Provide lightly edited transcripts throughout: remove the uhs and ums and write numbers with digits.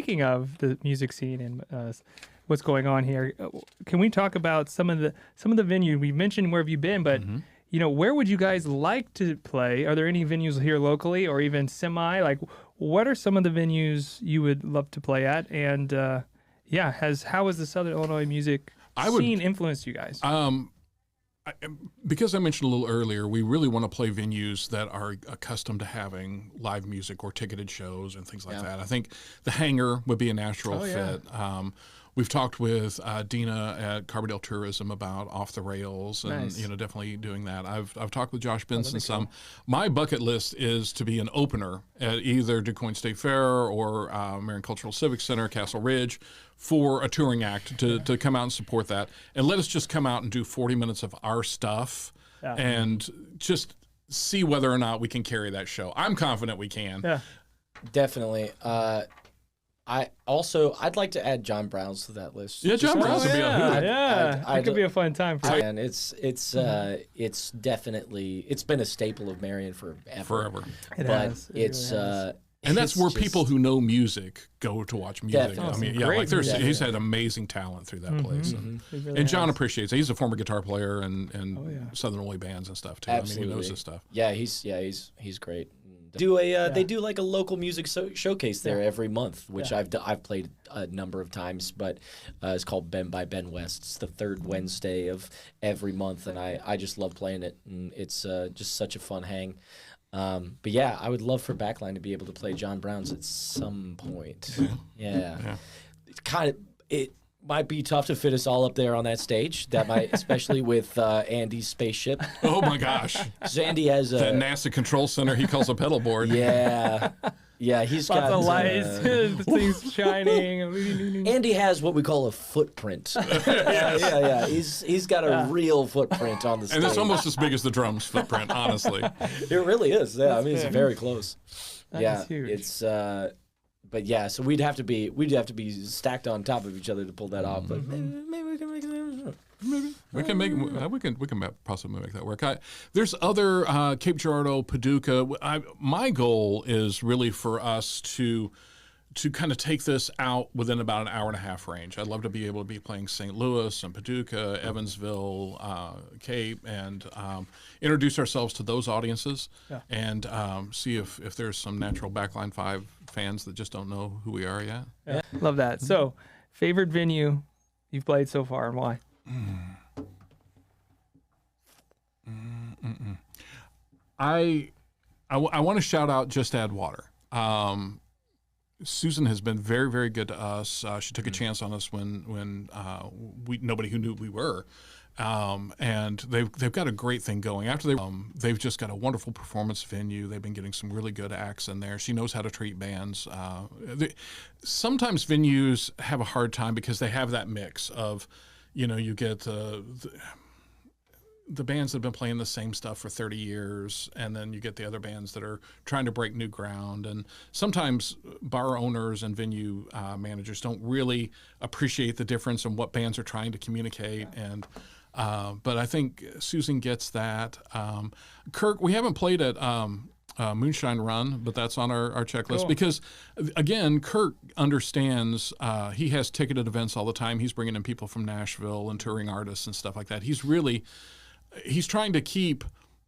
speaking of the music scene and what's going on here, can we talk about some of the venue? We mentioned where have you been, but where would you guys like to play? Are there any venues here locally or even semi? Like, what are some of the venues you would love to play at? And how has the Southern Illinois music scene influenced you guys? Because I mentioned a little earlier, we really want to play venues that are accustomed to having live music or ticketed shows and things like that. I think the Hangar would be a natural fit. We've talked with Dina at Carbondale Tourism about Off the Rails and definitely doing that. I've talked with Josh Benson some. Cool. My bucket list is to be an opener at either DuQuoin State Fair or Marion Cultural Civic Center, Castle Ridge, for a touring act to come out and support that. And let us just come out and do 40 minutes of our stuff and just see whether or not we can carry that show. I'm confident we can. Yeah, definitely. I'd like to add John Brown's to that list. Yeah, John Brown's would be a hoot. It could be a fun time for you. And it's definitely been a staple of Marion forever. It has. And that's where people who know music go to watch music. Definitely. I mean, he's had amazing talent through that place. And John appreciates it. He's a former guitar player and Southern Illinois bands and stuff too. Absolutely. I mean, he knows his stuff. Yeah, he's great. They do like a local music showcase there every month, which I've played a number of times, but it's called Ben by Ben West. It's the third Wednesday of every month, and I just love playing it, and it's just such a fun hang. But yeah, I would love for Backline to be able to play John Brown's at some point. Yeah. It might be tough to fit us all up there on that stage. That might, especially with Andy's spaceship. Oh my gosh! Andy has that NASA control center he calls a pedal board. Yeah, he's lots got of lights, things shining. Andy has what we call a footprint. Yeah. He's got a real footprint on the stage, and it's almost as big as the drums footprint. Honestly, it really is. Yeah, I mean it's very close. That's huge. It's. But yeah, so we'd have to be stacked on top of each other to pull that off. But maybe we can make it. Maybe we can possibly make that work. There's other Cape Girardeau, Paducah. My goal is really for us to kind of take this out within about an hour and a half range. I'd love to be able to be playing St. Louis and Paducah, Evansville, Cape, and introduce ourselves to those audiences and see if there's some natural Backline 5 fans that just don't know who we are yet. Yeah. Love that. So, favorite venue you've played so far and why? I want to shout out Just Add Water. Susan has been very, very good to us. She took a chance on us when nobody who knew we were, and they've got a great thing going. After they've just got a wonderful performance venue. They've been getting some really good acts in there. She knows how to treat bands. Sometimes venues have a hard time because they have that mix of, you get the bands that have been playing the same stuff for 30 years, and then you get the other bands that are trying to break new ground. And sometimes bar owners and venue managers don't really appreciate the difference in what bands are trying to communicate. And but I think Susan gets that. Kirk, we haven't played at Moonshine Run, but that's on our checklist because, again, Kirk understands. He has ticketed events all the time. He's bringing in people from Nashville and touring artists and stuff like that. He's trying to keep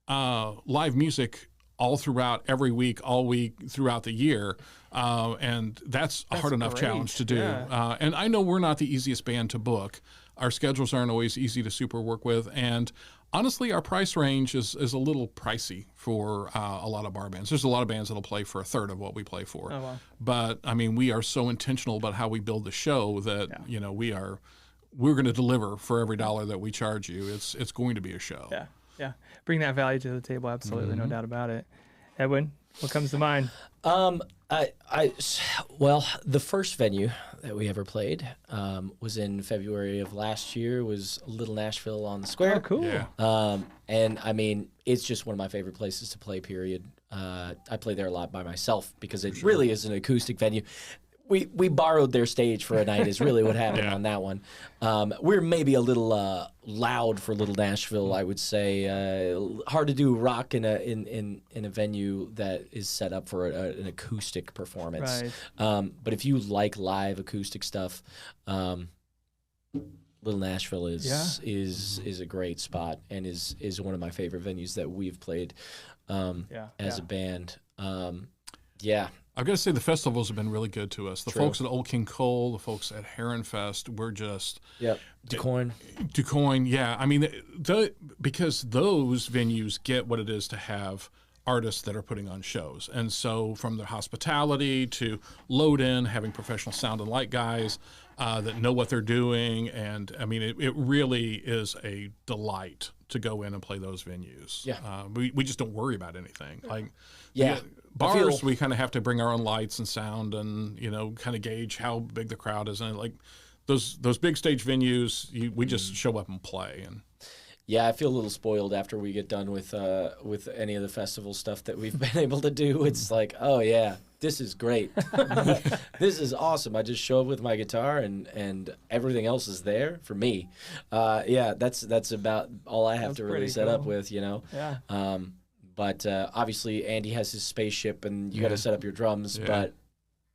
live music all throughout every week, all week throughout the year. And that's a hard enough challenge to do. Yeah. And I know we're not the easiest band to book. Our schedules aren't always easy to super work with. And honestly, our price range is a little pricey for a lot of bar bands. There's a lot of bands that'll play for a third of what we play for. Oh, wow. But I mean, we are so intentional about how we build the show that, we're going to deliver for every dollar that we charge you. It's going to be a show. Yeah. Bring that value to the table. Absolutely, no doubt about it. Edwin, what comes to mind? Well, the first venue that we ever played was in February of last year. Was Little Nashville on the Square. Oh, cool. Yeah. And I mean, it's just one of my favorite places to play. Period. I play there a lot by myself because it really is an acoustic venue. we borrowed their stage for a night is really what happened on that one. We're maybe a little loud for Little Nashville, I would say. Hard to do rock in a venue that is set up for an acoustic performance. Right. But if you like live acoustic stuff, Little Nashville is a great spot and is one of my favorite venues that we've played as a band. I've got to say the festivals have been really good to us. The folks at Old King Cole, the folks at Heron Fest, we're just... DuQuoin, yeah. I mean, because those venues get what it is to have artists that are putting on shows. And so from the hospitality to load in, having professional sound and light guys that know what they're doing. And, I mean, it really is a delight to go in and play those venues. Yeah. We just don't worry about anything. Like... Yeah. Bars, we kind of have to bring our own lights and sound and, kind of gauge how big the crowd is. And like those big stage venues, we just show up and play. And yeah, I feel a little spoiled after we get done with any of the festival stuff that we've been able to do. It's like, oh yeah, this is great. This is awesome. I just show up with my guitar and everything else is there for me. That's about all I have to really set up with, Yeah. But obviously, Andy has his spaceship, and you got to set up your drums. Yeah. But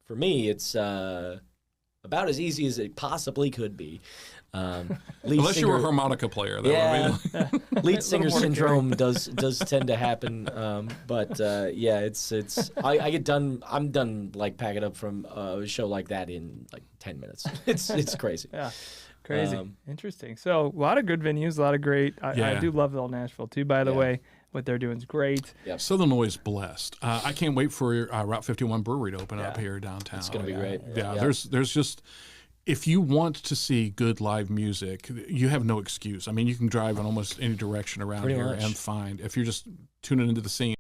for me, it's about as easy as it possibly could be. Unless you're a harmonica player, lead singer syndrome does tend to happen. I get done. I'm done like packing up from a show like that in like 10 minutes. It's crazy. Yeah. Crazy. Interesting. So a lot of good venues, a lot of great. I do love Little Nashville too, by the way. What they're doing is great. Yep. Southern Illinois is blessed. I can't wait for Route 51 Brewery to open up here downtown. It's going to be great. Yeah, there's just, if you want to see good live music, you have no excuse. I mean, you can drive in almost any direction around here and find, if you're just tuning into the scene.